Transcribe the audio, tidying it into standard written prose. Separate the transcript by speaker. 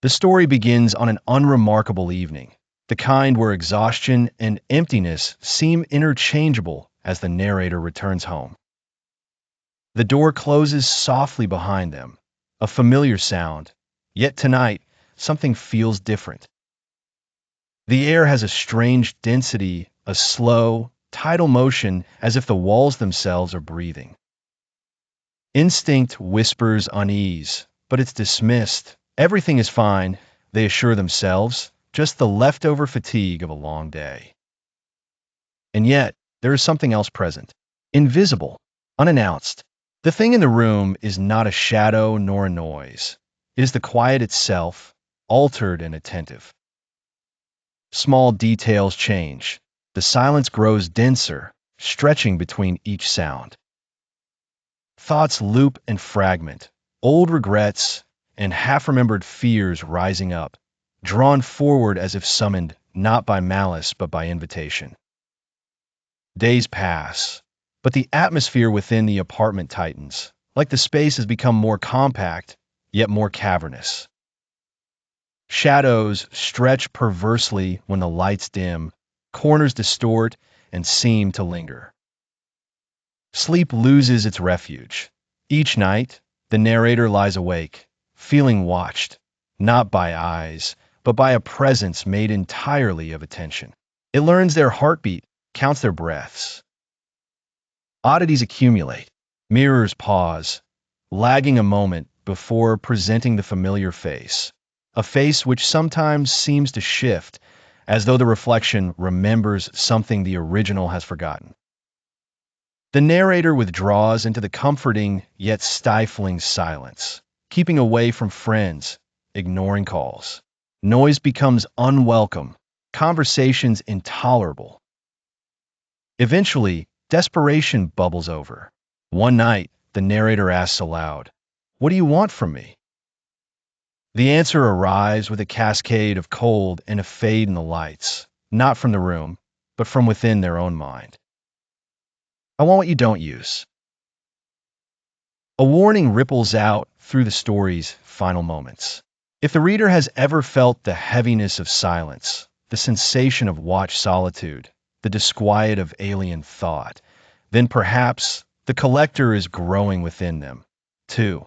Speaker 1: The story begins on an unremarkable evening, the kind where exhaustion and emptiness seem interchangeable as the narrator returns home. The door closes softly behind them, a familiar sound, yet tonight something feels different. The air has a strange density, a slow, tidal motion as if the walls themselves are breathing. Instinct whispers unease, but it's dismissed. Everything is fine, they assure themselves, just the leftover fatigue of a long day. And yet, there is something else present. Invisible, unannounced. The thing in the room is not a shadow nor a noise. It is the quiet itself, altered and attentive. Small details change. The silence grows denser, stretching between each sound. Thoughts loop and fragment, old regrets and half-remembered fears rising up, drawn forward as if summoned not by malice but by invitation. Days pass, but the atmosphere within the apartment tightens, like the space has become more compact, yet more cavernous. Shadows stretch perversely when the lights dim, corners distort and seem to linger. Sleep loses its refuge. Each night, the narrator lies awake, feeling watched, not by eyes, but by a presence made entirely of attention. It learns their heartbeat, counts their breaths. Oddities accumulate. Mirrors pause, lagging a moment before presenting the familiar face, a face which sometimes seems to shift, as though the reflection remembers something the original has forgotten. The narrator withdraws into the comforting yet stifling silence, keeping away from friends, ignoring calls. Noise becomes unwelcome, conversations intolerable. Eventually, desperation bubbles over. One night, the narrator asks aloud, "What do you want from me?" The answer arrives with a cascade of cold and a fade in the lights, not from the room, but from within their own mind. "I want what you don't use." A warning ripples out through the story's final moments. If the reader has ever felt the heaviness of silence, the sensation of watched solitude, the disquiet of alien thought, then perhaps the collector is growing within them, too.